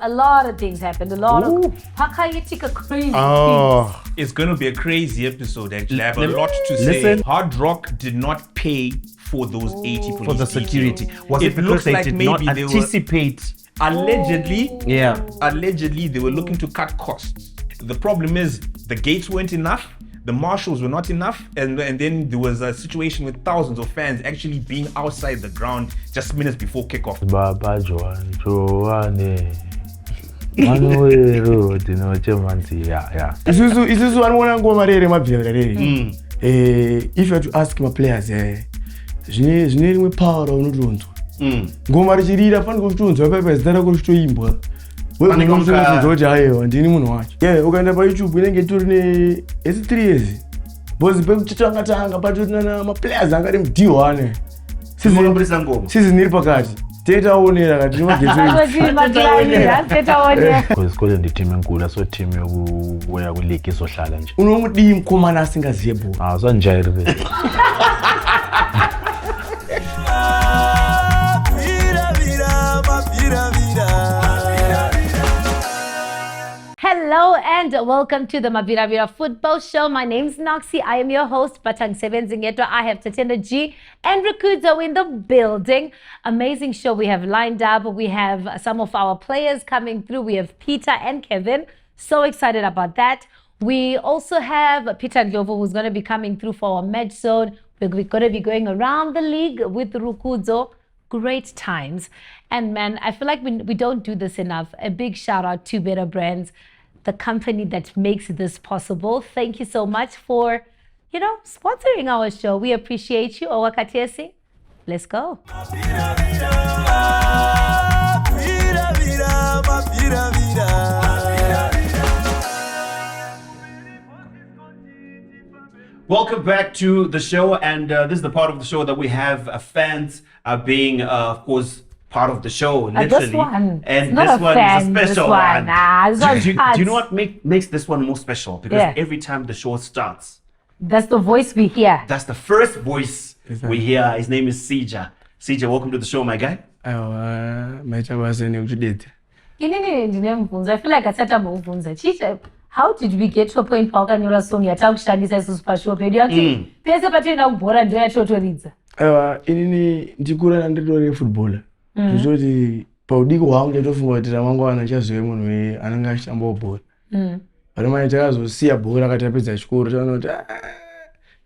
lot of things happened. A lot of crazy things. It's going to be a crazy episode, actually. I have a lot to say. Hard Rock did not pay for those 80 police for the security. It looks like did maybe not they anticipate. Allegedly, they were looking to cut costs. The problem is the gates weren't enough, the marshals were not enough, and then there was a situation with thousands of fans actually being outside the ground just minutes before kickoff. Baba Joane. Manuero dinochemanzi yeah. Isusu anoona ngoma rere Mabviravira. If you had to ask my players zvine rimwe power unotonzwa. Ngoma richirira fani kutonzwa pepe zita rako richitoimbwa. Wewe unotonzwa kuti aiwa ndini munhu wacho. Ukaenda pa YouTube inenge itori ne S3 years. Bozi pekuchitanga patori na players angari Muduhwa. Season iri pakati. Tetaonera kati Mabviravira tetaonera. Scottland team enkulu so team yokuya kuleague izohlala nje. Unomudii mkomana asingaziye bhola. Sanjayiri vese. Hello and welcome to the Mabviravira Football Show. My name's Noxy. I am your host, Batang Sebenzingeto. I have Tatenda G and Rakuzo in the building. Amazing show we have lined up. We have some of our players coming through. We have Peter and Kelvin. So excited about that. We also have Peter Ndlovu, who's going to be coming through for our match zone. We're going to be going around the league with Rakuzo. Great times. And man, I feel like we don't do this enough. A big shout out to Better Brands, the company that makes this possible. Thank you so much for, sponsoring our show. We appreciate you. Owakatiesi, let's go. Welcome back to the show, and this is the part of the show that we have fans being, of course, part of the show, literally. This one. And this one is a special one. Do you know what makes this one more special? Because every time the show starts, that's the voice we hear. That's the first voice we hear. His name is Cjah. Cjah, welcome to the show, my guy. I feel like I set up a how did we get to a point where we song yatakushandisa super show radio ati pese patenda kubhora ndo yatotoridza inini ndikura ndiri footballer zvoti paudiko hwangu ndatofunga kuti ramangwana chazove munhu anenge achitamba bhora ari mai takazosiya bhora akati apedza chikoro taona kuti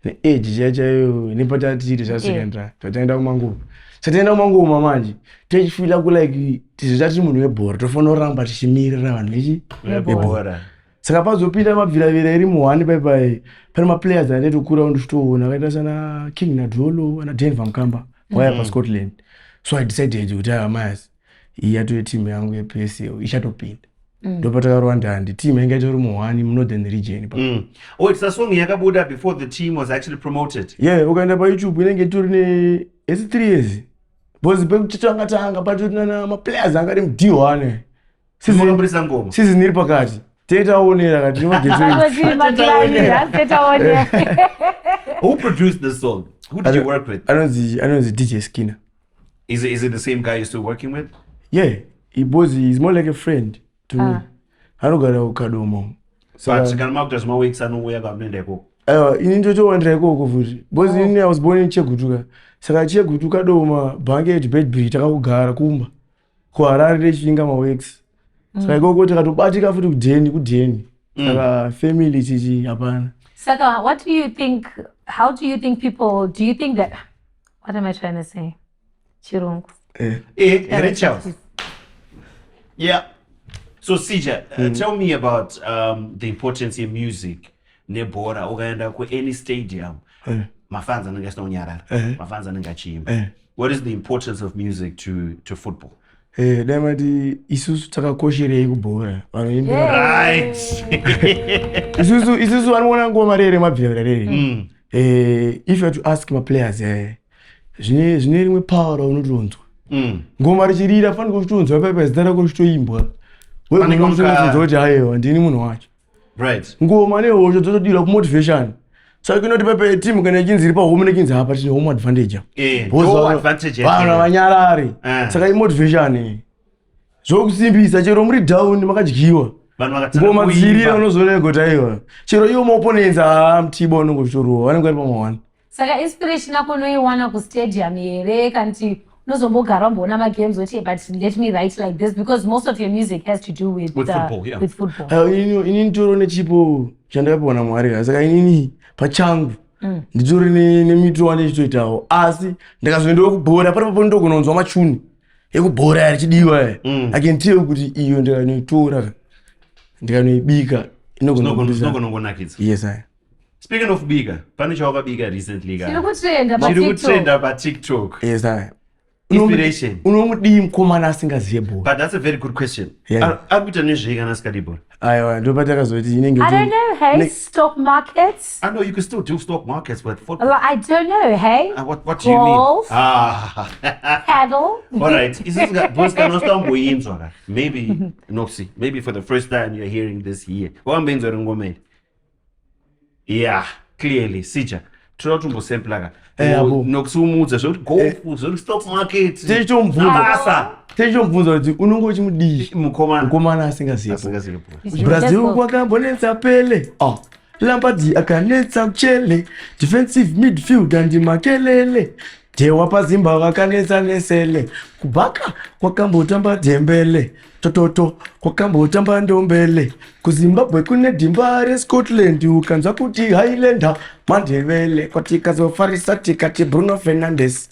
neage chaiyo nepatatiiti zvasekendari tataenda kumangoma manje tichifila kulike tizoita tiri munhu webhora tofanira kuramba tichimirira vanhu vebhora. Saka pazopinda Mabviravira iri muhwani pai pane maplayers anetokura unditoona akaita sana King Ndlovu ana Denver Mkamba waya pa Scottland. So I decided kuti amayas iyatove team yangu yePSL ichatopinda. Ndopata Rwanda ndi team inga itori muhwani mu Northern region. Oh, it's a song yakabuda before the team was actually promoted. Ukaenda pa YouTube inenge itori ne S3 years. Bozi pekuchitanga patori na maplayers angari Muduhwa. Season iri pakati. Tetaonera kati Who produced this song? Who did you work with? I know the DJ Skinner. Is it the same guy you're still working with? Yeah, he's more like a friend to me. I don't got a kadomo. So I can mark just my weeks. I know where I got me there. In Jojo one Reko, because I was born in Chekutuka. So I check Gutuka Doma, Baggage, Bedbury, Takagara, Kumba, Harare, Chinga, my weeks. So I go to Batika for Deni, family chichi hapana. Saka, what do you think? How do you think people? Do you think that? What am I trying to say? Chirungu. Yeah. So Cjah, tell me about the importance of music. Nebora, ugaenda ku any stadium. Mafans anengasina unyarara. Mafans anengachimba. What is the importance of music to football? Damati isusu takakosherei kubhora. Right. Isusu anoona ngoma rere Mabviravira. If you had to ask my players zvine rimwe power unotonzwa. Ngoma richirira fani kutonzwa pepe zita rako richitoimbwa. Wewe unotonzwa kuti aiwa ndini munhu wacho. Right. Ngoma nehosho dzotodira kumotivation. So kunoti pepe team kana ichinzi iri pahome nekinzi hapa tine home advantage. Home advantage. Vanhu vanyarare. Saka imotivation Zokusimbisa chero muri down makadyiwa. Ngoma dzirira unozorego taiwa. Chero iwo opponents amtibo unongoshorwa. Vanenge vari pamwe. Saka inspiration yako noiwana ku stadium here kanti unozombogara umboona magames uti but let me write like this because most of your music has to do with football, yeah. With football. Ini nditoro nechipo chandakapiwa naMwari. Saka inini pachangu nditori nemitro wandichitoitawo asi ndakazoendawo kubhora paripo ndokunonzwa machuni ekubhora yarichidiwa I can tell kuti iyo ndikanoitora ndikanoibika inogonongonakidza. Yes I. Speaking of bika, pane chawakabika recently chiri kutrenda pa TikTok. Yes I. Inspiration. Unomudii mukomana asingaziye bhora? But that's a very good question. Akuita nezvei kana asikadi bhora? Aiwa ndopatakazoti inenge I don't know, hey, stock markets. I know you can still do stock markets with football. I don't know, hey. What do you mean? Paddle. All right. Maybe Noxy. Maybe for the first time you're hearing this year. Yeah, clearly. Cjah. Try to simple. Noxy umudza zvoti golf, zvoti stock market. Techomubvunza kuti unonge uchimudii mukomana asingaziye Brazil kwakambonetsa Pele Lampard akanetsa Mchele defensive midfield andi Makelele Dewa paZimbabwe akanetsa Nesele kubhaka kwakambotamba Dembele Tototo kwakambotamba Ndombele kuZimbabwe kune dimba reScotland ukanzwa kuti Highlander Mandebele kwatikazofarisa tikati Bruno Fernandes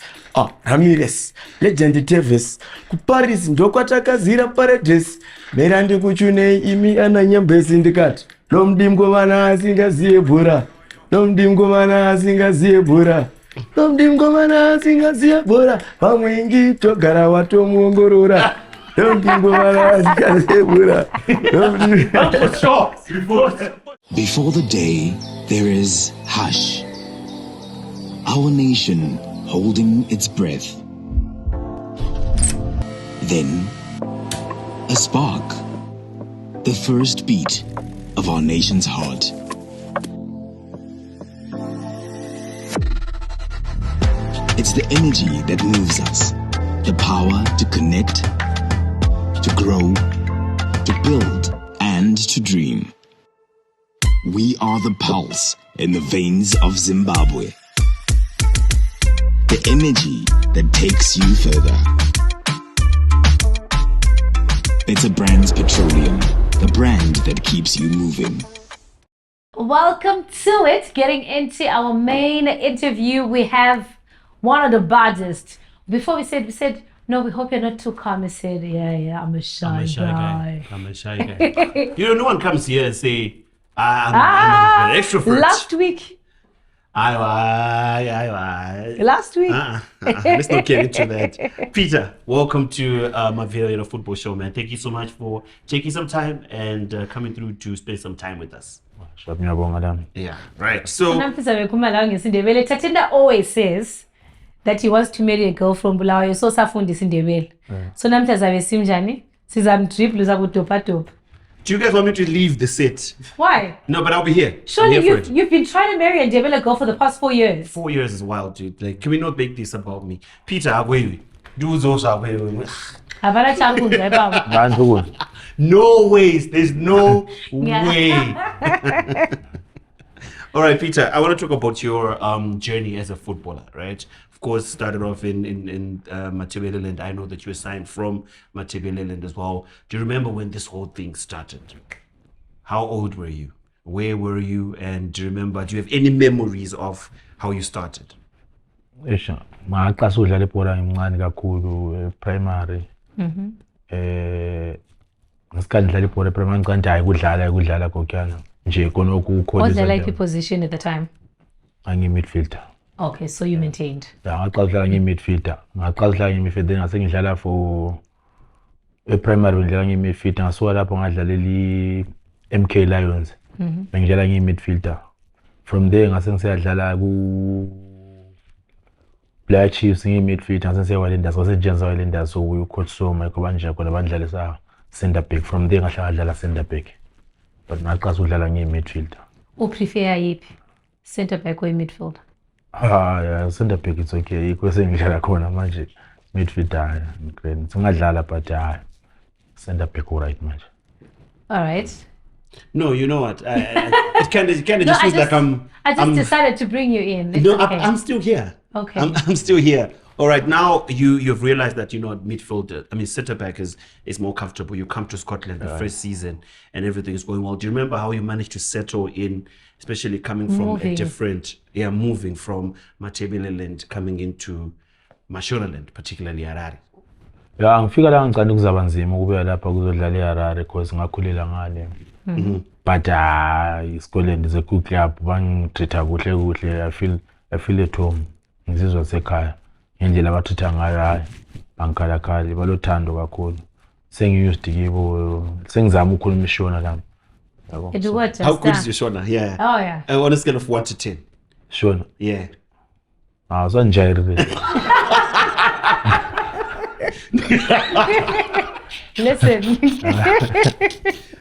Ramirez legend Tevez kuParis ndokwatakazira Paredes merandi kuchune imi ananyambezi ndikati lomdimkomana asingaziye bhora lomdimkomana asingaziye bhora lomdimkomana asingaziye bhora pamwengi togara watomuongorora lomdimkomana asingaziye bhora. Before the day, there is hush. Our nation holding its breath. Then, a spark. The first beat of our nation's heart. It's the energy that moves us. The power to connect, to grow, to build, and to dream. We are the pulse in the veins of Zimbabwe. The energy that takes you further. It's a brand's petroleum, the brand that keeps you moving. Welcome to it. Getting into our main interview, we have one of the baddest. Before we said, no, we hope you're not too calm. I said, yeah, I'm a shy guy. I'm a shy guy. You know, no one comes here and say, I'm an extrovert. Last week. Last week. Let's not get into that. Peter, welcome to Mabviravira Football Show, man. Thank you so much for taking some time and coming through to spend some time with us. Yeah, right. So Tatenda always says that he wants to marry a girl from Bulawayo. So Safundi Sindebele. So namtazabe simjani. Sizam trip luzabu topa top. Do you guys want me to leave the set? Why? No, but I'll be here. Surely you've been trying to marry and develop a girl for the past 4 years. 4 years is wild, dude. Like, can we not make this about me? Peter, away. Do those away. No ways. There's no way. All right, Peter, I want to talk about your journey as a footballer, right? Of course, started off in Matsotsi. I know that you were signed from Matsotsi as well. Do you remember when this whole thing started? How old were you? Where were you? And do you have any memories of how you started? Maqasa udlala ibhola ngimncane kakhulu primary. Ngesikhathi ngidlala ibhola primary ngicanda hayi kudlala gokyana nje khona ukukholisa. What's the like position at the time? Angi midfielder. Okay, so you maintained. Yeah, ngaqala ngimidfielder. Ngaqala ngimidfielder ngase ngidlala for primary ngidlala ngimidfielder ngasoka lapho ngadlalela MK Lions. Ngidlala ngimidfielder. From there ngase ngisiyadlala ku Black Chiefs ngimidfielder ngase ngisiyawalenda ngase njenza walenda so we coach so my kobanje khona bandlalisa center back. From there ngadlala center back. But ngaqasa udlala ngimidfielder. Prefer yipi? Center back or midfield? Yeah, center back it's okay. Ikwese ngidlala khona manje midfielder ngigreen. Singadlala but Center back or right match. All right. No, you know what? It kind of No, just feels like I just decided to bring you in. It's No, okay. I'm still here. Okay. I'm still here. All right, now you've realized that midfield. Centre back is more comfortable. You come to Scotland the first season and everything is going well. Do you remember how you managed to settle in, especially coming from a different, moving from Matsotsi coming into Mashonaland, particularly Harare? Yeah, ngifika la ngicela kuzaba nzima ukube lapha kuzodlala eHarare because ngakhulela ngale. But Scotland is a good club. Bangitreata kuhle. I feel at home. Ngizizwa sekhaya. Ngendlela abathitha ngayo hayi bangikhalakhala balothando kakhulu. Sengiused kibo. Sengizama ukukhuluma ishona la. Yabo. Do what? How good is your Shona? Yeah. Oh yeah. On a scale of 1 to 10. Shona. Yeah. So njayirile. Listen.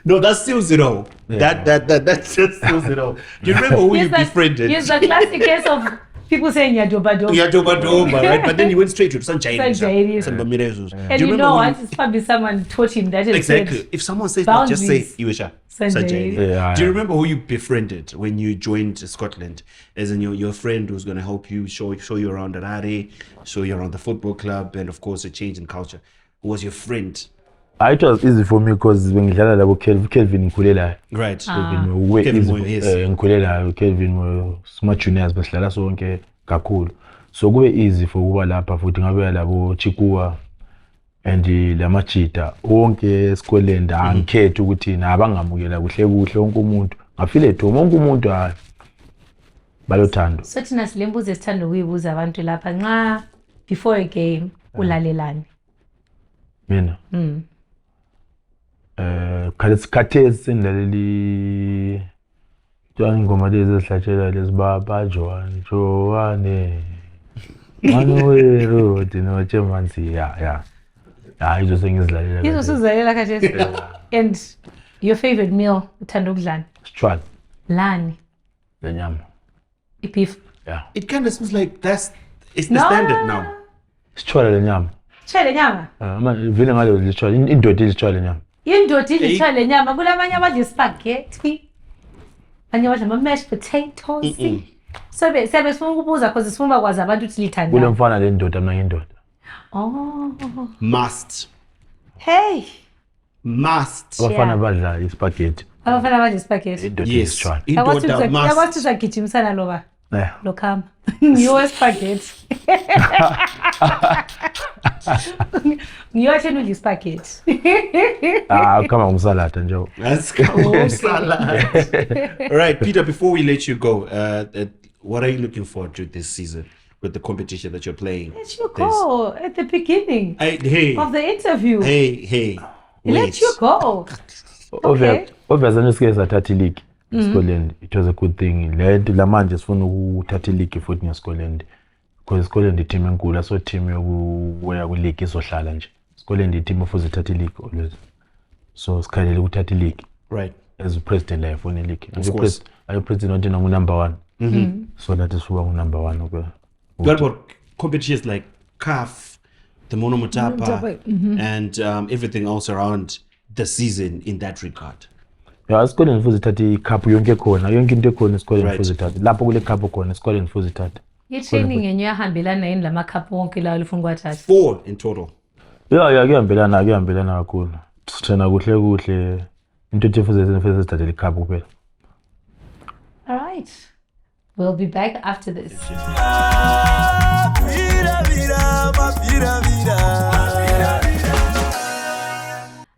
No, that's still 0. Yeah. That's just still 0. Do you remember who you befriended? Here's the classic case of people saying Yadoba. Yeah, Doba, right? But then he went straight to Sanjay. And you know what? It's probably someone taught him that. Exactly. If someone says that, just say boundaries. Iwisha. Sanjay. Yeah, Do you remember who you befriended when you joined Scotland? As in your friend who's going to help you, show you around Harare, show you around the football club, and of course a change in culture. Who was your friend? It was easy for me because when ngidlala labo Kelvin ngikhulela. Right. Kelvin Moyo, yes. ngikhulela Kelvin Moyo sma juniors basidlala sonke kakhulu. So kube easy for ukuba lapha futhi ngabe labo Chikuwa and lamajita wonke Scottland angikhethe ukuthi nabangamukela kuhle wonke umuntu ngafile ethu wonke umuntu hayi balothando. So thina silembuzo esithanda ukuyibuza abantu lapha nxa before a game ulalelani. Mina. Khathesi sendalela ingoma lezi ezihlatshela lezi baba Joane Manuel Dinoche Manzi yeah izo sengizilalela Yizo sizalela khathesi. And your favorite meal uthanda ukudlani? Squad Lani? lenyama Beef. yeah It kind of seems like it's the standard now. squad lenyama Chele nyama. vile ngalo lechwa indoda ilechwa lenyama Indoda ilithwale nyama kulamanye abadla spaghetti. Abanye badla ama mashed potatoes. Siyabe sifuna ukubuza because sifuna ukwazi abantu ukuthi lithanda. kule mfana le ndoda mina ngindoda Oh. Must. abafana badla ispaghetti Abafana badla spaghetti. indoda Yes. ilechwa Indoda must. Yakwathi uzagijimisana loba. yeah Lokhama. Ngiyo spaghetti. Ngiyo thena udla spaghetti. kama umsalata nje That's cool. Salad. Right, Peter, before we let you go, what are you looking forward to this season with the competition that you're playing? Let you go at the beginning Hey. of the interview. Hey. Let you go. Okay. obviously sike sathatha league Scotland. It was a good thing la manje sifuna ukuthatha league futhi ngeScotland because Scotland team enkulu so team yokuya ku league izohlala nje. Scotland team ofuze thatha league always, so sikhalela ukuthatha league Right. as president la for league. Of course. Are president not number 1? So that is who number 1 okay. What about competitions like CAF, the Mono Motapa, and everything else around the season in that regard? Yeah, Scotland futhi thatha icup yonke khona into ekhona Scotland Right. futhi thatha lapho kule cup khona Scotland futhi thatha. I-training yenye yahambelana yini lamakhapu wonke lawo lifuna kwathatha? 4 in total. Yeah kuyahambelana kakhulu. Sithena kuhle into efuze sithathe icup kuphela. All right. We'll be back after this.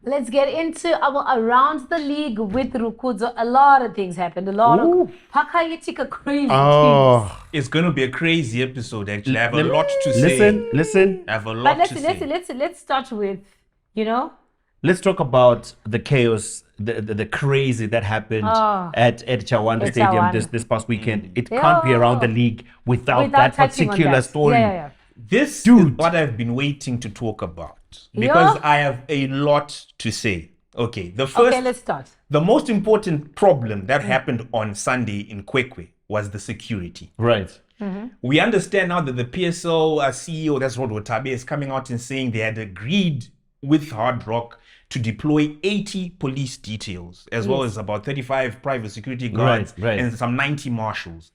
Let's get into our around the league with Rakuzo. A lot of things happened. A lot of Pakayitika crazy things. It's going to be a crazy episode, actually. I have a lot to say. Listen. I have a But lot to say. let's start with, Let's talk about the chaos, the crazy that happened at Chahwanda Stadium Chahwanda. this past weekend. It can't be around the league without that touching on particular that. story. Yeah. This is what I've been waiting to talk about because Yeah. I have a lot to say. Okay, Okay, let's start. the most important problem that happened on Sunday in Kwekwe was the security. Right. We understand now that the PSL CEO, that's Rod Watabe, is coming out and saying they had agreed with Hard Rock to deploy 80 police details, as well as about 35 private security guards and some 90 marshals.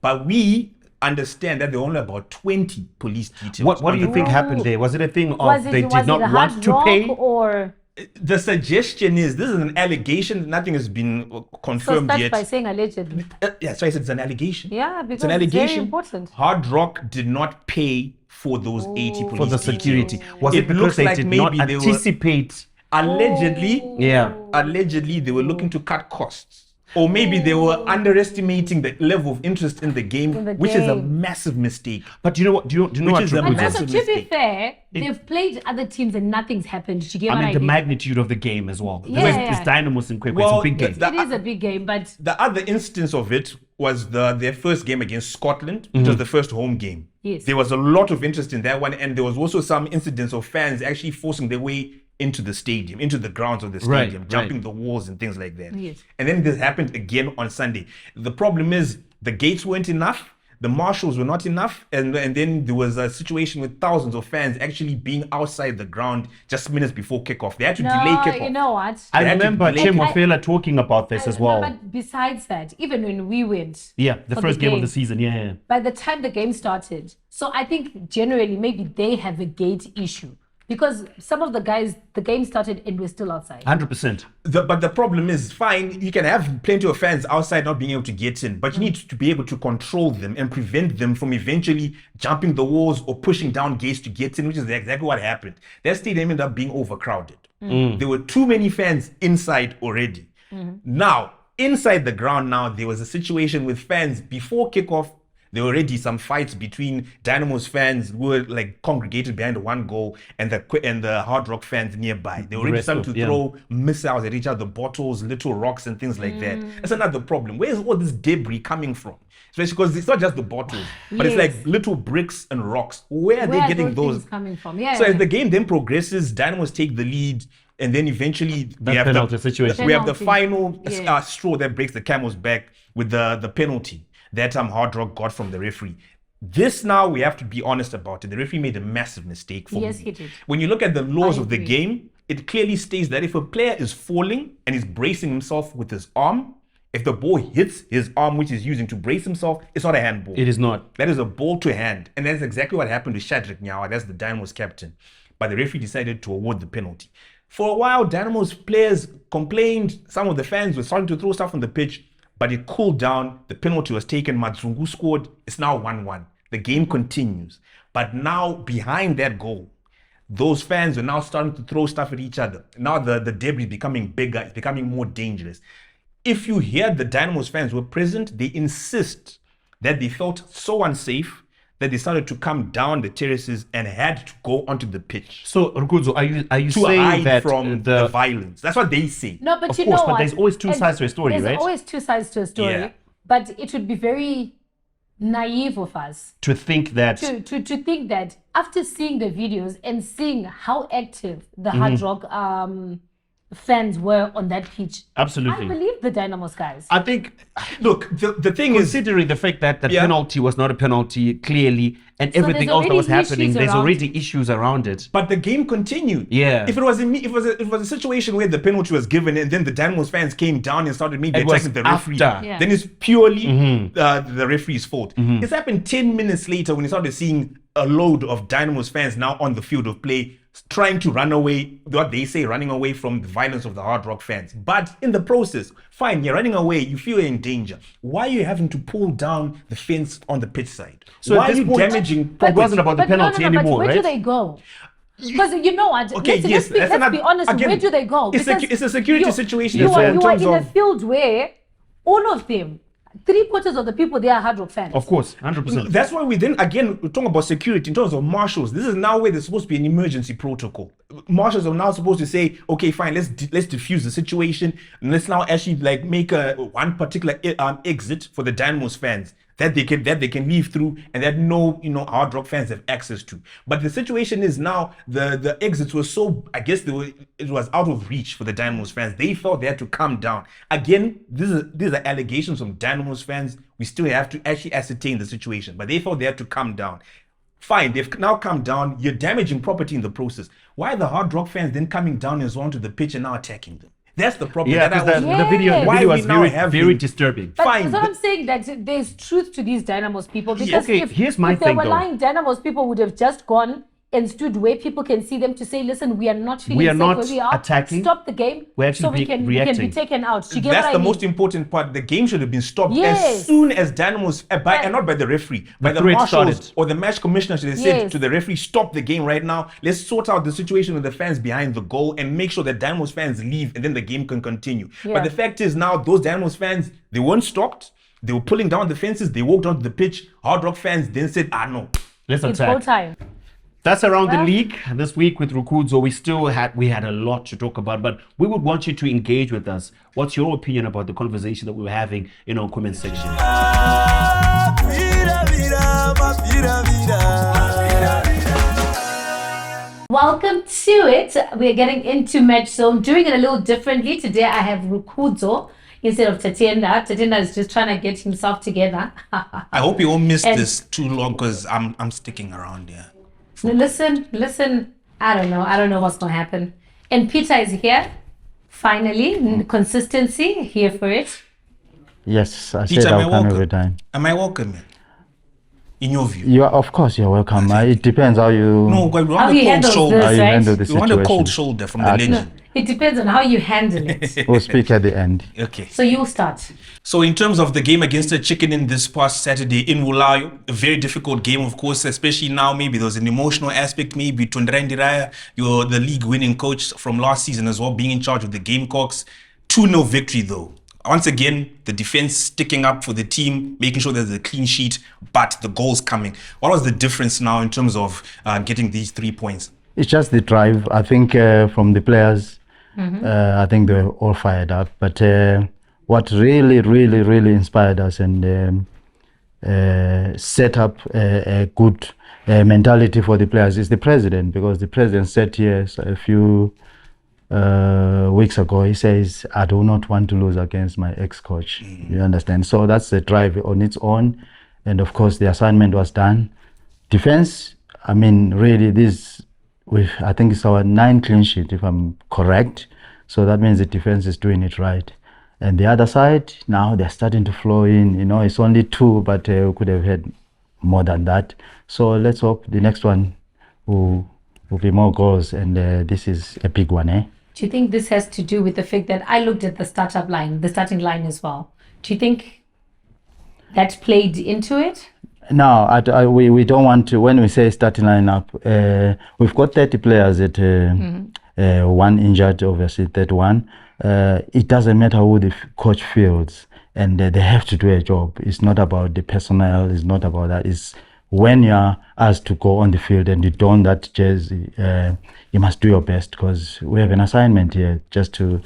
But we understand that there were only about 20 police details. What do you think happened there? Was it a thing of they did not it want hard to rock pay? Or The suggestion is, this is an allegation, nothing has been so confirmed start yet. by saying allegedly. Yeah, so I said it's an allegation. Yeah, because it's an allegation. it's very important. Hard Rock did not pay for those 80 police For the security. Was it because looks they like did maybe not they were- anticipate? Allegedly, allegedly they were looking to cut costs. Or maybe they were underestimating the level of interest in the game, which is a massive mistake. But you know what? Do you know what? Which is a And massive also, to be mistake. fair, they've played other teams and nothing's happened. Do you get I what mean, I the mean? magnitude of the game as well. Yeah. It's Dynamos in Kwekwe. Well, it's a big game. It is a big game, but The other instance of it was their first game against Scotland, which was the first home game. Yes. There was a lot of interest in that one, and there was also some incidents of fans actually forcing their way into the stadium, into the grounds of the stadium, jumping the walls and things like that. Yes. And then this happened again on Sunday. The problem is the gates weren't enough, the marshals were not enough, and then there was a situation with thousands of fans actually being outside the ground just minutes before kickoff. They had to delay kickoff. you know what? I They had to remember delay- Chemofela talking about this as well. No, but besides that, even when we went, Yeah, the for first game of game, the season. Yeah. by the time the game started, so I think generally maybe they have a gate issue. Because some of the guys, the game started and we're still outside. 100%. But the problem is, fine, you can have plenty of fans outside not being able to get in, but you need to be able to control them and prevent them from eventually jumping the walls or pushing down gates to get in, which is exactly what happened. That stadium ended up being overcrowded. There were too many fans inside already. Now, inside the ground now, there was a situation with fans before kickoff. There were already some fights between Dynamos fans who were like congregated behind one goal and the Hard Rock fans nearby. They were already starting to throw missiles at each other, bottles, little rocks and things like that. That's another problem. Where is all this debris coming from? Especially because it's not just the bottles, but it's like little bricks and rocks. Where are they getting those things coming from? Yeah. So as the game then progresses, Dynamos take the lead, and then eventually we have penalty situation. We have the Penalty. final straw that breaks the camel's back with the penalty that Hard Rock got from the referee. This now we have to be honest about it. The referee made a massive mistake for Yes, me. he did. When you look at the laws I of the agree. game, it clearly states that if a player is falling and is bracing himself with his arm, if the ball hits his arm, which he's using to brace himself, it's not a handball. It is not. That is a ball to hand. And that's exactly what happened to Cjah. That's the Dynamos captain. But the referee decided to award the penalty. For a while, Dynamos players complained. Some of the fans were starting to throw stuff on the pitch, but it cooled down. The penalty was taken. Matsotsi scored. It's now 1-1. The game continues. But now, behind that goal, those fans are now starting to throw stuff at each other. Now the debris is becoming bigger. It's becoming more dangerous. If you hear the Dynamos fans were present, they insist that they felt so unsafe that they started to come down the terraces and had to go onto the pitch So, Rakuzo, are you to saying hide that from the violence. That's what they say. No, but Of you course, know but what? there's always two And sides to a story, there's right? always two sides to a story. Yeah. But it would be very naive of us to think that to think that after seeing the videos and seeing how active the Hard Rock fans were on that pitch, absolutely. I believe the Dynamos guys. I think, Look, the thing is, considering the fact that the Yeah. penalty was not a penalty clearly, and everything there's else that was already happening, issues there's around already issues around it. but the game continued. Yeah. If it was a situation where the penalty was given and then the Dynamos fans came down and started maybe It was attacking the referee, after. Yeah. then it's purely the referee's fault. It's happened 10 minutes later when you started seeing a load of Dynamos fans now on the field of play, trying to run away, what they say, running away from the violence of the Hard Rock fans. But in the process, fine, you're running away, you feel you're in danger. Why are you having to pull down the fence on the pitch side? So why at are this you point, damaging it property? wasn't about the But penalty but anymore, where right? do they go? Because you know what? Okay, let's be honest. again, Where do they go? It's Because a security you- situation You as well are in in terms a of field where all of them, 3/4 of the people there are Hard Rock fans. Of course, 100%. That's why we then again we're talking about security in terms of marshals. This is now where there's supposed to be an emergency protocol. Marshals are now supposed to say, okay, fine, let's diffuse the situation and let's now actually like make one particular exit for the Dynamos fans that they can leave through and that no Hard Rock fans have access to. But the situation is now the exits were so, I guess it was out of reach for the Dynamos fans. They felt they had to come down. Again, these are allegations from Dynamos fans. We still have to actually ascertain the situation, but they felt they had to come down. Fine, they've now come down. You're damaging property in the process. Why are the Hard Rock fans then coming down as well onto the pitch and now attacking them? That's the problem. Yeah, that I because was, the video Why was we now have very been- disturbing. But Fine, that's what but- I'm saying, that there's truth to these Dynamos people. Because okay, here's my if they thing, were though. lying Dynamos people would have just gone and stood where people can see them to say, listen, we are not feeling We are safe not where we are. attacking. Stop the game. We're actually so we can be reacting. taken out. Do you get That's what the I mean? most important part. The game should have been stopped Yes. as soon as Dynamos, and not by the referee, by the threat marshals started. or the match commissioner should have said Yes. to the referee, stop the game right now. Let's sort out the situation with the fans behind the goal and make sure that Dynamos fans leave and then the game can continue. Yeah. But the fact is now those Dynamos fans, they weren't stopped. They were pulling down the fences. They walked onto the pitch. Hard Rock fans then said, no. Let's It's go time. That's around the Well- league this week with Rakuzo. We had a lot to talk about, but we would want you to engage with us. What's your opinion about the conversation that we were having in our comment section? Welcome to it. We're getting into match, so I'm doing it a little differently. Today I have Rakuzo instead of Tatenda. Tatenda is just trying to get himself together. I hope you won't miss And- this too long because I'm sticking around here. No, listen. I don't know what's gonna happen. And Peter is here. Finally, consistency here for it. Yes, I Peter, said am I I'll come welcome? every time. Am I welcome? In your view? You are, of course, you're welcome. It depends how you No, but we How want he a cold handles shoulder. this, how you right? handle the We want a cold situation. shoulder from the Okay. legend. It depends on how you handle it. We'll speak at the end. Okay. So you start. So in terms of the game against the Chicken in this past Saturday in Wulayo, a very difficult game, of course, especially now. Maybe there was an emotional aspect. Maybe Tundraindiraya, you're the league winning coach from last season as well, being in charge of the Gamecocks. 2-0 victory though. Once again, the defense sticking up for the team, making sure there's a clean sheet, but the goals coming. What was the difference now in terms of getting these 3 points? It's just the drive. I think from the players, I think they're all fired up. But what really inspired us and set up a good mentality for the players is the president, because the president said here a few weeks ago, he says, I do not want to lose against my ex-coach. You understand? So that's the drive on its own. And of course, the assignment was done. Defense, I mean, really, I think it's our 9th clean sheet, if I'm correct. So that means the defense is doing it right. And the other side, now they're starting to flow in. You know, it's only 2, but we could have had more than that. So let's hope the next one will be more goals. And this is a big one, eh? Do you think this has to do with the fact that I looked at the starting line as well? Do you think that played into it? No, we don't want to. When we say starting lineup, we've got 30 players at one injured, obviously, that one. It doesn't matter who the coach feels, and they have to do a job. It's not about the personnel, it's not about that. It's when you're asked to go on the field and you don that jersey, you must do your best, because we have an assignment here just to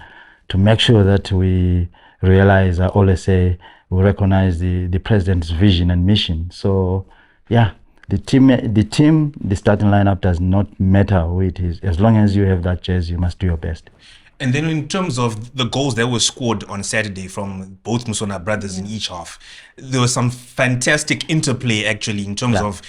make sure that we realize, I always say, we recognize the president's vision and mission. So, yeah, the starting lineup does not matter who it is. As long as you have that jersey, you must do your best. And then in terms of the goals that were scored on Saturday from both Musona brothers in each half, there was some fantastic interplay actually in terms of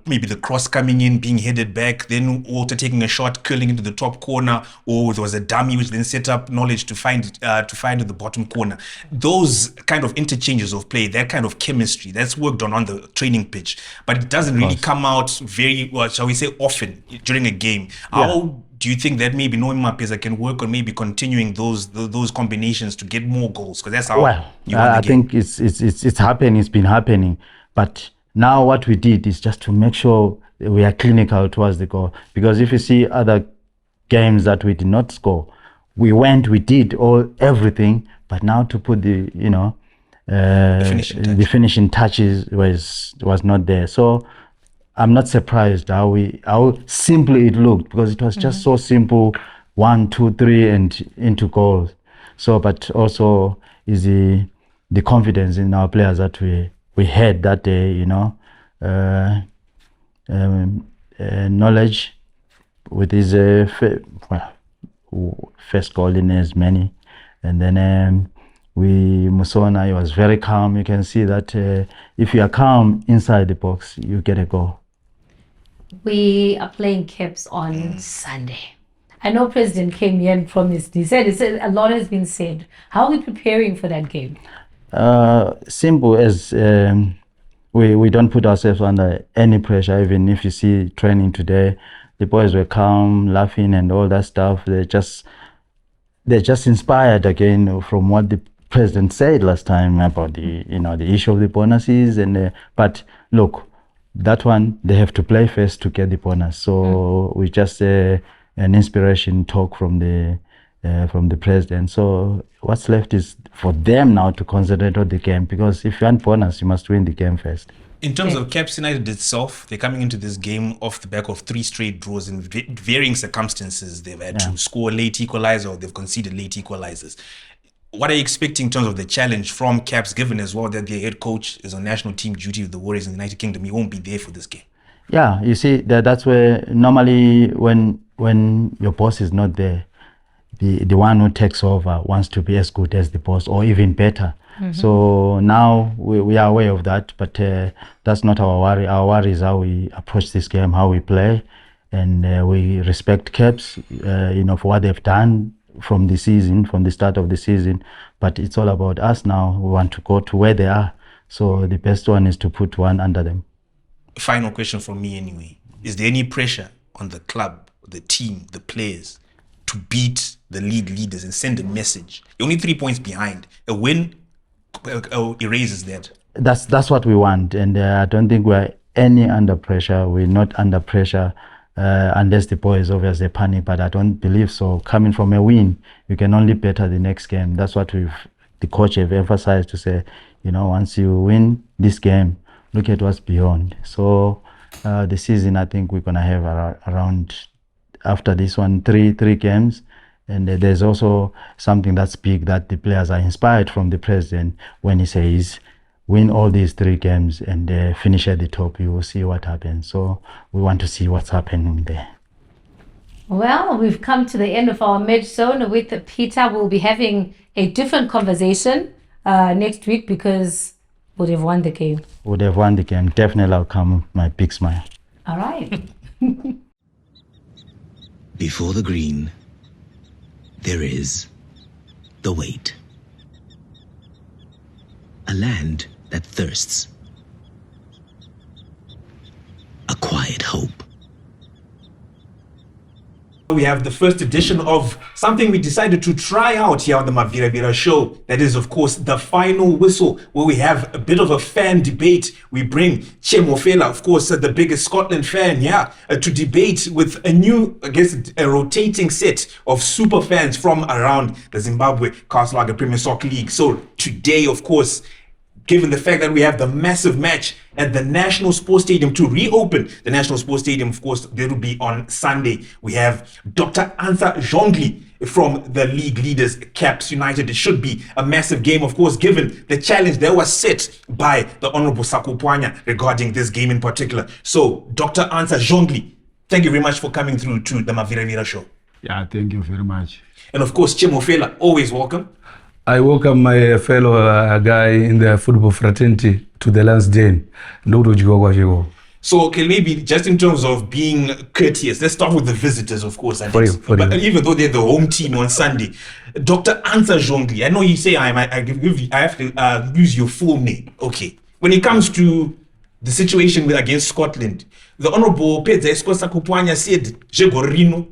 maybe the cross coming in, being headed back, then Walter taking a shot, curling into the top corner, or there was a dummy which then set up Knowledge to find the bottom corner. Those kind of interchanges of play, that kind of chemistry, that's worked on the training pitch, but it doesn't really come out very, shall we say, often during a game. How do you think that maybe Noy Mapeza can work on maybe continuing those combinations to get more goals? Because that's how you won the I game. think it's happening. It's been happening. But now what we did is just to make sure we are clinical towards the goal. Because if you see other games that we did not score, we did everything. But now to put the finishing touches was not there. So I'm not surprised how simply it looked, because it was just so simple, 1, 2, 3, and into goals. So, but also is the confidence in our players that we had that day, Knowledge with his first goal in as many, and then Musona, he was very calm. You can see that if you are calm inside the box, you get a goal. We are playing Caps on Sunday. I know President came here and promised. He said a lot has been said. How are we preparing for that game? Simple as we don't put ourselves under any pressure. Even if you see training today, the boys were calm, laughing, and all that stuff. They're just inspired again from what the president said last time about the issue of the bonuses. And but look, that one they have to play first to get the bonus. So we just an inspiration talk from the president. So what's left is for them now to concentrate on the game, because if you want bonus, you must win the game first. In terms of Caps United itself, they're coming into this game off the back of 3 straight draws in varying circumstances. They've had to score late equalizer, or they've conceded late equalizers. What are you expecting in terms of the challenge from Caps, given as well that their head coach is on national team duty with the Warriors in the United Kingdom? He won't be there for this game. Yeah, you see, that's where normally when your boss is not there, the one who takes over wants to be as good as the boss or even better. So now we are aware of that, but that's not our worry. Our worry is how we approach this game, how we play, and we respect Caps, for what they've done from the season, from the start of the season. But it's all about us now. We want to go to where they are. So the best one is to put one under them. Final question from me anyway. Is there any pressure on the club, the team, the players to beat the league leaders and send a message? You're only 3 points behind. A win erases that. That's what we want, and I don't think we're any under pressure. We're not under pressure unless the boys obviously panic, but I don't believe so. Coming from a win, you can only better the next game. That's what the coach have emphasized, to say, once you win this game, look at what's beyond. So the season, I think we're gonna have around, after this one, three games. And there's also something that's big, that the players are inspired from the president when he says, win all these 3 games and finish at the top. You will see what happens. So we want to see what's happening there. Well, we've come to the end of our match zone with Peter. We'll be having a different conversation next week, because would have won the game. Would have won the game. Definitely, I'll come with my big smile. All right. Before the green, there is the wait. A land that thirsts. A quiet hope. We have the first edition of something we decided to try out here on the Mabviravira show. That is, of course, the final whistle, where we have a bit of a fan debate. We bring Chahwanda, of course, the biggest Scotland fan, to debate with a rotating set of super fans from around the Zimbabwe Castle Premier Soccer League. So today, of course, given the fact that we have the massive match at the National Sports Stadium to reopen the National Sports Stadium, of course, that will be on Sunday. We have Dr. Anthem Zhongli from the league leaders, Caps United. It should be a massive game, of course, given the challenge that was set by the Honorable Sakupwanya regarding this game in particular. So, Dr. Anthem Zhongli, thank you very much for coming through to the Mabviravira show. Yeah, thank you very much. And of course, Chahwanda, always welcome. I welcome my fellow guy in the football fraternity to the last day. So, okay, maybe just in terms of being courteous, let's start with the visitors, of course. For you. Even though they're the home team on Sunday. Dr. Anthem Zhongli, I know you say I have to use your full name. Okay. When it comes to the situation against Scotland, the Honorable Pedza Sakupwanya said, Jegorino,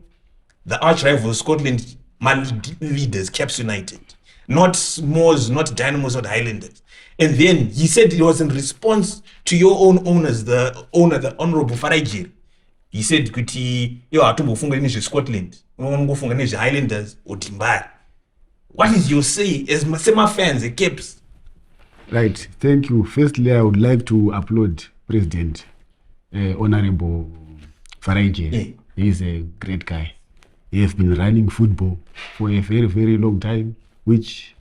the arch rival of Scotland, my leaders, Caps United. Not Moors, not Dynamos, not Highlanders. And then he said it was in response to your own owners, the Honorable Farajir. He said, "Kuti yo atubufunga nje Scotland, ungofunga nje Highlanders or Timbai." What is your say as Masema fans, the Caps? Right, thank you. Firstly, I would like to applaud President Honorable Farajir. Yeah. He is a great guy. He has been running football for a very, very long time, which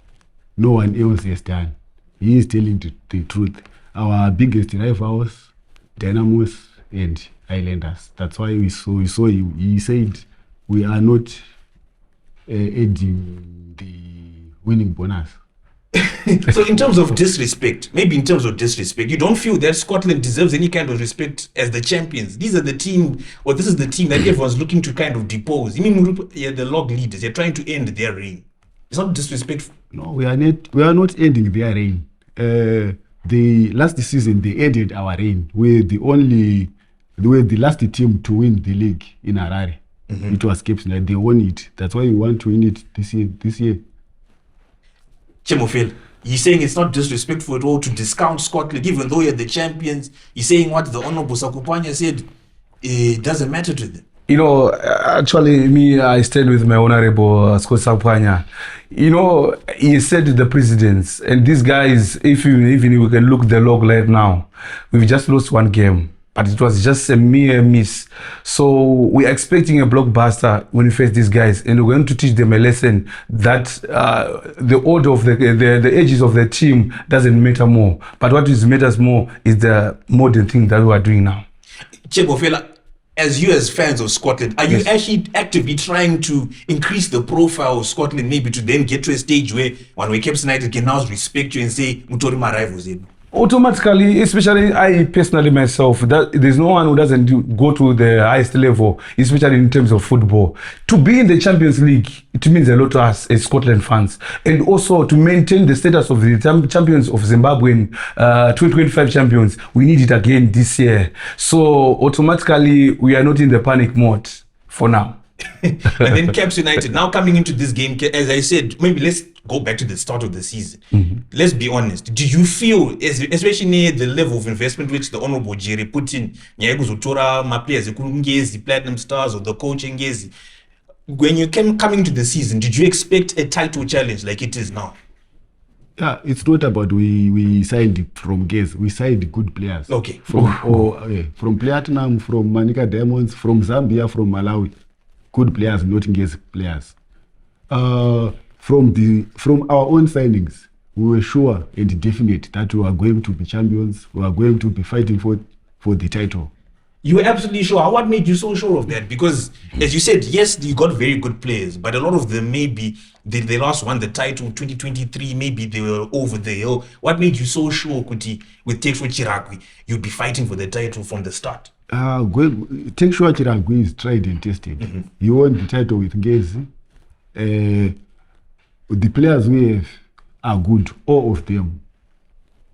no one else has done. He is telling the truth. Our biggest rivals, Dynamos and Highlanders. That's why we saw he said we are not adding the winning bonus. So in terms of disrespect, you don't feel that Scotland deserves any kind of respect as the champions. These are the team, or this is the team that everyone's looking to kind of depose. You mean, the log leaders, they're trying to end their reign. It's not disrespectful. No, we are not ending their reign. The last season they ended our reign. We were the last team to win the league in Harare. It was Cape. They won it. That's why we want to win it this year. Chemofel, you're saying it's not disrespectful at all to discount Scotland, even though you're the champions. You're saying what the Honorable Sakupanya said, it doesn't matter to them. You know, actually, I stayed with my Honorable Scott Sakupanya. You know, he said to the presidents, and these guys, even we can look the log right now, we've just lost one game. But it was just a mere miss. So we're expecting a blockbuster when we face these guys, and we're going to teach them a lesson that the order of the ages of the team doesn't matter more. But what matters more is the modern thing that we are doing now. Chebofela, as fans of Scotland, are you actually actively trying to increase the profile of Scotland, maybe to then get to a stage where when we Cape United can now respect you and say, Mutori my rivals in? Automatically, especially I personally myself, that there's no one who doesn't go to the highest level, especially in terms of football. To be in the Champions League, it means a lot to us as Scotland fans, and also to maintain the status of the champions of Zimbabwe, 2025 champions. We need it again this year. So automatically, we are not in the panic mode for now. And then Cape United now coming into this game, as I said, maybe let's go back to the start of the season. Let's be honest. Do you feel, especially near the level of investment which the Honorable Jerry put in, my players, the Platinum Stars or the coach Ngezi, when you came coming to the season, did you expect a title challenge like it is now? Yeah, it's not about we signed from Ngezi. We signed good players. Okay. From Platinum, from Manika Diamonds, from Zambia, from Malawi. Good players, not Ngezi players. From our own signings, we were sure and definite that we are going to be champions. We are going to be fighting for the title. You were absolutely sure. What made you so sure of that? Because, as you said, yes, you got very good players, but a lot of them maybe they last won the title 2023. Maybe they were over the hill. What made you so sure, Kuti, with Tekshwa Chiragwi, you'd be fighting for the title from the start? Tekshwa Chiragwi is tried and tested. He won the title with Ngezi. The players we have are good, all of them.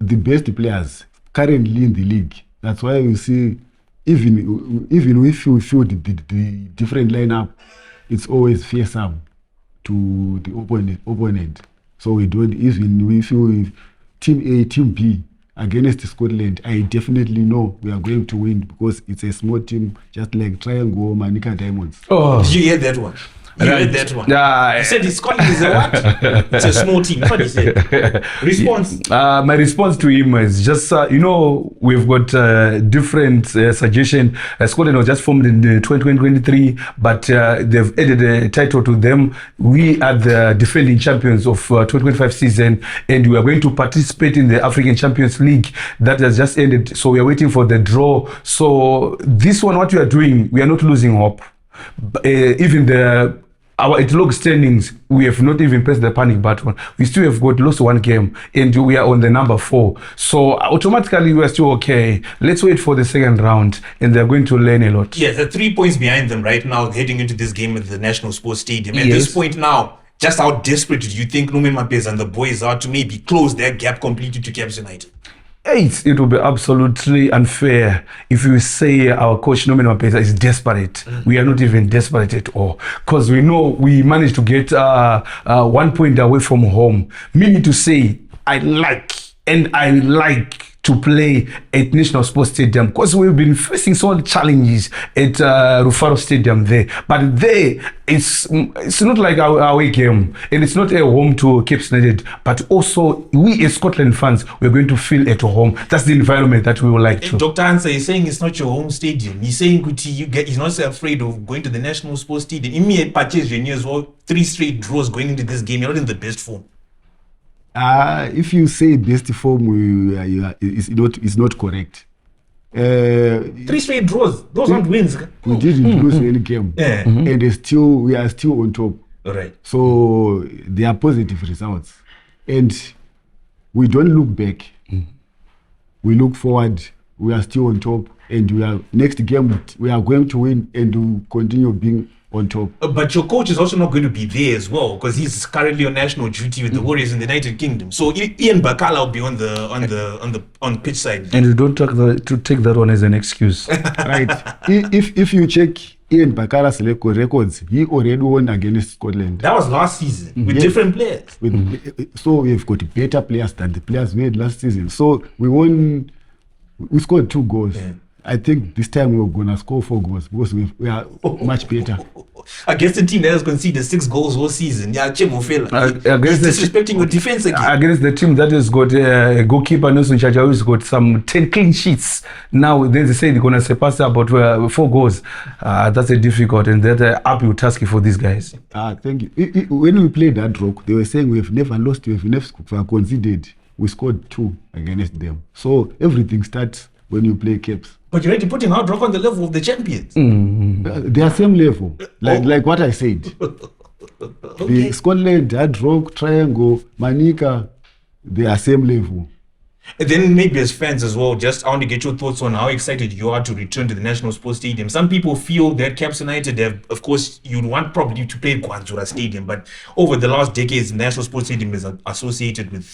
The best players currently in the league. That's why you see, even if you feel the different lineup, it's always fearsome to the opponent. So we don't, even we feel if Team A, Team B against Scotland, I definitely know we are going to win because it's a small team, just like Triangle, Manika Diamonds. Oh, did you hear that one? You heard that one? Yeah. He said Scotland is a what? It's a small team. That's what he said. Response? My response to him is just, we've got different suggestions. Scotland was just formed in 2023, but they've added a title to them. We are the defending champions of 2025 season, and we are going to participate in the African Champions League that has just ended. So we are waiting for the draw. So this one, what we are doing, we are not losing hope. Even our log standings, we have not even pressed the panic button. We still have lost one game, and we are on the number 4. So automatically we are still okay. Let's wait for the second round, and they're going to learn a lot. Yes, they're 3 points behind them right now, heading into this game at the National Sports Stadium. At this point now, just how desperate do you think Lumen Mapes and the boys are to maybe close their gap completely to Cape United? It will be absolutely unfair if you say our coach Nomen Mapesa is desperate. We are not even desperate at all, because we know we managed to get 1 point away from home. Meaning to say, I like to play at National Sports Stadium because we've been facing so many challenges at Rufaro Stadium there. But there, it's not like our away game, and it's not a home to Cape United. But also, we as Scotland fans, we're going to feel at home. That's the environment that we would like to. Dr. Hansa is saying it's not your home stadium. He's saying he's not so afraid of going to the National Sports Stadium. Immediate purchase as well, 3 straight draws going into this game. You're not in the best form. If you say best form, it's not correct. 3 straight draws. Those aren't wins. We didn't lose any game, and we are still on top. All right. So they are positive results, and we don't look back. We look forward. We are still on top, and we are next game we are going to win and to continue being on top. But your coach is also not going to be there as well because he's currently on national duty with the Warriors in the United Kingdom. So Ian Bakala will be on the pitch side. And you don't take that one as an excuse. Right. If you check Ian Bakala's records, he already won against Scotland. That was last season with different players. So we've got better players than the players we had last season. So we scored 2 goals. Yeah. I think this time we're going to score 4 goals because we are much better. Against the team that has conceded 6 goals all season. Yeah, Chemofela. He's disrespecting your defense again. Against the team that has got a goalkeeper, Cjah, who's got some 10 clean sheets. Now, then they say they're going to surpass about 4 goals. That's a difficult and that's an uphill task for these guys. Thank you. When we played that rock, they were saying we've never lost, we've never conceded. We scored 2 against them. So everything starts when you play Caps. But you're already putting Hard Rock on the level of the champions. They are same level, like what I said. Okay. The Scotland, Hard Rock, Triangle, Manica, they are same level. And then maybe as fans as well, I want to get your thoughts on how excited you are to return to the National Sports Stadium. Some people feel that Caps United of course, you'd want probably to play Kwanzura Stadium, but over the last decades, the National Sports Stadium is associated with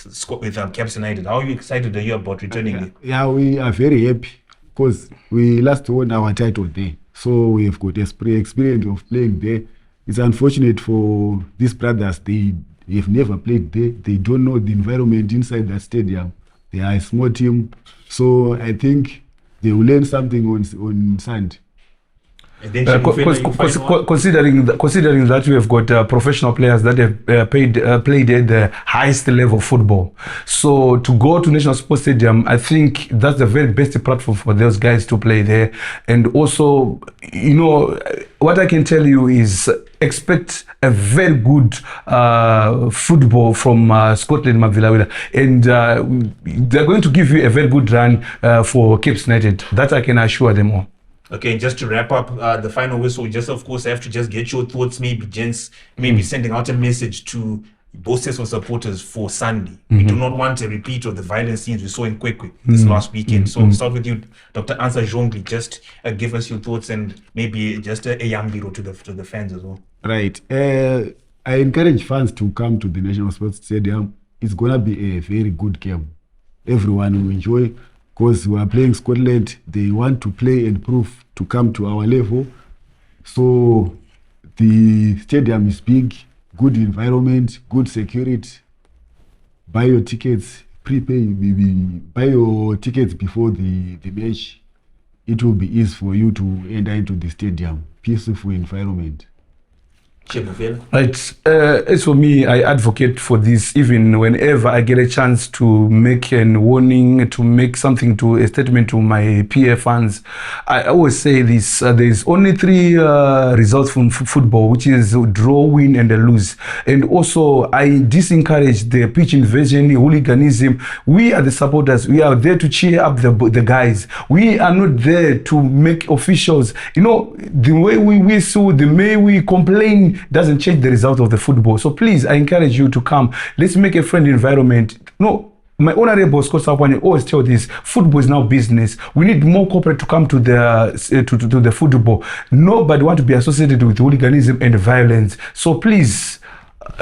Caps United. How excited are you about returning there? Yeah, we are very happy because we last won our title there. So we have got experience of playing there. It's unfortunate for these brothers, they have never played there. They don't know the environment inside that stadium. They are a small team, so I think they will learn something on sand. Considering that we have got professional players that have played at the highest level of football, so to go to National Sports Stadium, I think that's the very best platform for those guys to play there. And also, what I can tell you is expect a very good football from Scotland, Mabviravira, and they're going to give you a very good run for Cape United. That I can assure them all. Okay, just to wrap up the final whistle, of course I have to just get your thoughts, maybe gents, sending out a message to both sets of supporters for Sunday. We do not want a repeat of the violent scenes we saw in Kwekwe this last weekend. So we'll start with you, Dr. Ansa Jongli. Just give us your thoughts and maybe just a yambiro to the fans as well. Right. I encourage fans to come to the National Sports Stadium. It's going to be a very good game. Everyone will enjoy. Because we are playing Scotland, they want to play and prove to come to our level. So the stadium is big, good environment, good security. Buy your tickets, buy your tickets before the match. It will be easy for you to enter into the stadium. Peaceful environment. Right. As for me, I advocate for this even whenever I get a chance to make a warning, to make something to a statement to my PF fans. I always say this, there's only 3 results from football, which is draw, win and a lose. And also I disencourage the pitch invasion, hooliganism. We are the supporters. We are there to cheer up the guys. We are not there to make officials. The way we whistle, the way we complain doesn't change the result of the football. So please, I encourage you to come. Let's make a friendly environment. My honorable Scott Sapwani always tell this: football is now business. We need more corporate to come to the football. Nobody want to be associated with hooliganism and violence. So please,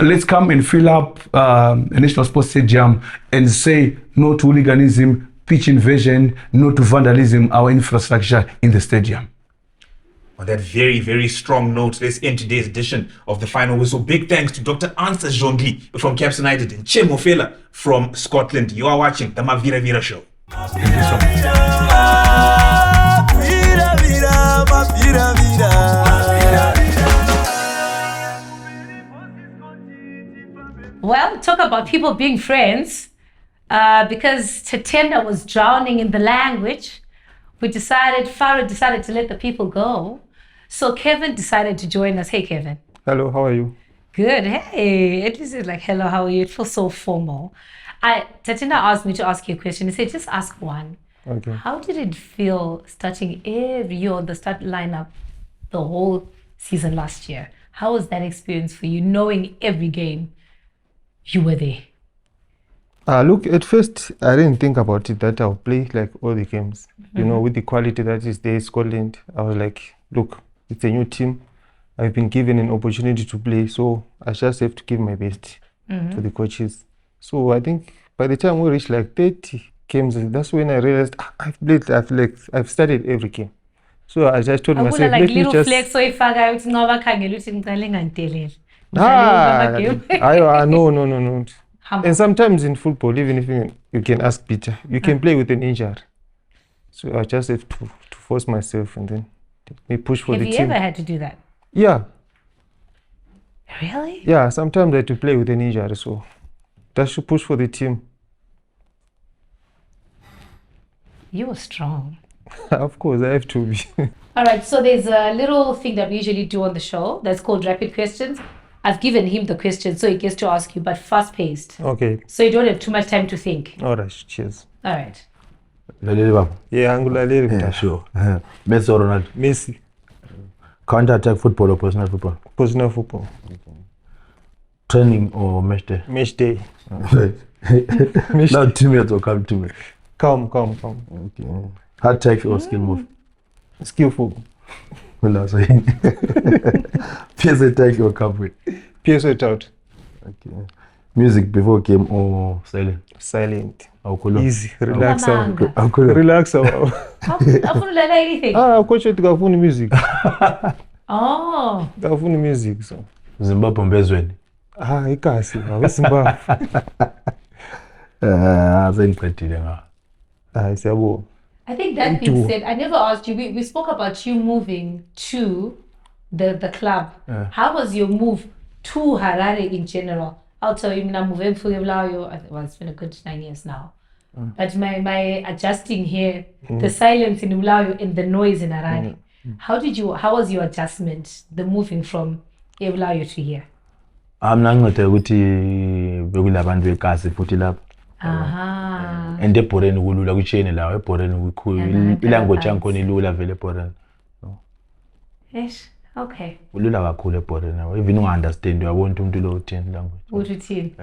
let's come and fill up a National Sports Stadium and say no to hooliganism, pitch invasion, no to vandalism, our infrastructure in the stadium. On that very, very strong note, let's end today's edition of The Final Whistle. Big thanks to Dr. Ansa Jongli from Caps United and Chemofela from Scotland. You are watching the Mabviravira Show. Thank you so much. Well, talk about people being friends. Because Tatenda was drowning in the language, Farah decided to let the people go. So Kelvin decided to join us. Hey, Kelvin. Hello, how are you? Good. Hey, at least it's like, hello, how are you? It feels so formal. Tatenda asked me to ask you a question. He said, just ask one. Okay. How did it feel starting every year on the start lineup the whole season last year? How was that experience for you, knowing every game you were there? Look, at first, I didn't think about it that I'll play like all the games. You know, with the quality that is there in Scotland, I was like, look, it's a new team. I've been given an opportunity to play, so I just have to give my best to the coaches. So I think by the time we reached like 30 games, that's when I realized I've studied every game. So I just told myself, like let me little just... flex so if I go to Nova Kangeluti No. And sometimes in football, even if you can ask Peter, you can play with an injury. So I just have to force myself and then me push for the team. Have you ever had to do that? Yeah. Really? Yeah, sometimes I had to play with an injury, so that should push for the team. You were strong. Of course, I have to be. All right, so there's a little thing that we usually do on the show that's called rapid questions. I've given him the question so he gets to ask you, but fast-paced. Okay. So you don't have too much time to think. All right, cheers. All right. Yeah, Yeah, sure. Messi or Ronaldo? Messi. Counter-attack football or personal football? Personal football. Training or match day? Match day. Now teammates or come teammate? Come. Okay. Hard take or skill move? Skillful. Well, that's saying. PSA take or come with? PSA out. Okay. Music before game or silent? Silent. Easy. Relax. Relax. Anything. Coach, gafuni music. Oh. Gafuni music, so. Zimbabwe mbezweni. Ikasi. Zimbabwe. Zengiqedile nga. Siyabo. I think that being said, I never asked you. We spoke about you moving to the club. How was your move to Harare in general? I'll tell you, well, it's been a good 9 years now. But my adjusting here, the silence in Umlayo and the noise in Harare. How was your adjustment, the moving from Umlayo to here? Amnangcede ukuthi bekulabantu bekasi futhi lapha. And eBhoreni kulula kuchene lawo eBhoreni kukhulu ilanguage yakhona ilula vele eBhoreni. Yes, okay. Kulula kakhulu eBhoreni even unga-understand uyabona umuntu lo uthini language. Uthi uthini?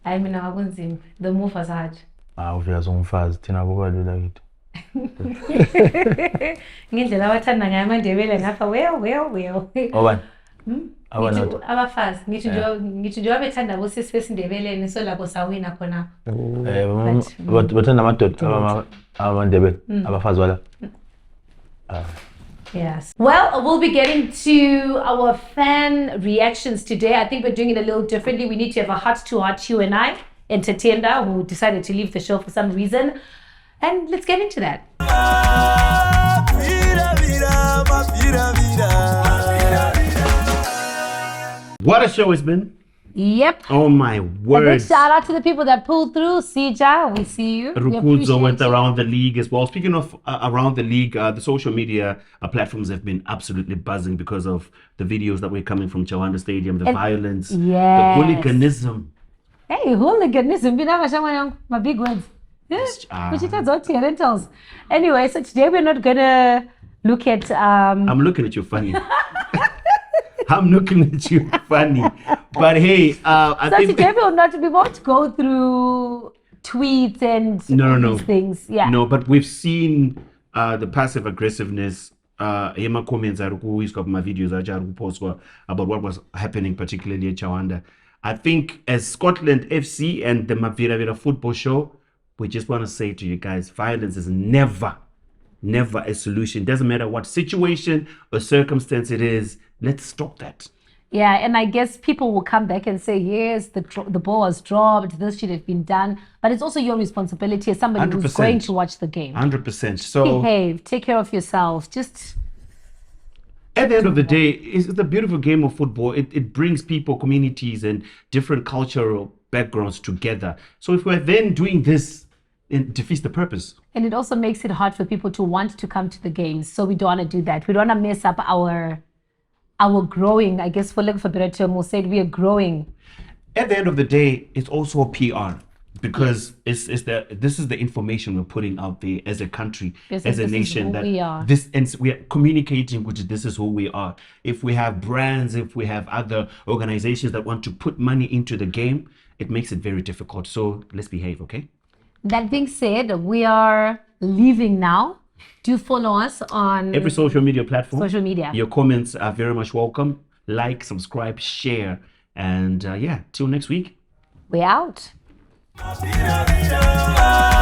I mean akunzima. The move was hard. Ufika songumfazi thina kubalula kithi. Ngendlela wathanda ngayo aMandebele ngapha well. Obani? Abafazi ngithi njengoba bethanda bosisi besindebeleni so labo sawina khona. Bathanda amadoda abaMandebele abafazi wala. Yes. Well, we'll be getting to our fan reactions today. I think we're doing it a little differently. We need to have a heart-to-heart, you and I, and Tatenda, who decided to leave the show for some reason. And let's get into that. What a show it's been. Yep. Oh my word. A big shout out to the people that pulled through. Cjah, we see you. Rakuzo went around the league as well. Speaking of around the league, the social media platforms have been absolutely buzzing because of the videos that were coming from Chahwanda Stadium, the violence, the hooliganism. Hey, hooliganism. My big words. Rentals. Anyway, so today we're not gonna look at I'm looking at you funny. I'm looking at you funny. But hey, I think today we won't go through tweets and these things. Yeah. No, but we've seen the passive aggressiveness. Hema comments he's got my videos about what was happening, particularly at Chahwanda. I think as Scotland FC and the Mabviravira football show, we just want to say to you guys, violence is never a solution. Doesn't matter what situation or circumstance it is. Let's stop that. Yeah, and I guess people will come back and say, yes, the ball was dropped, this should have been done. But it's also your responsibility as somebody 100%. who's going to watch the game. 100%. So behave, take care of yourself. Just at the end of the day, it's a beautiful game of football. It brings people, communities, and different cultural backgrounds together. So if we're then doing this, it defeats the purpose. And it also makes it hard for people to want to come to the games. So we don't want to do that. We don't want to mess up our growing, I guess, for lack of a better term, we'll say we are growing. At the end of the day, it's also a PR because this is the information we're putting out there as a country, as a nation, that we are communicating, which this is who we are. If we have brands, if we have other organizations that want to put money into the game, it makes it very difficult. So let's behave, okay? That being said, we are leaving now. Do follow us on every social media platform. Social media. Your comments are very much welcome. Like, subscribe, share, and till next week. We out. Mabviravira.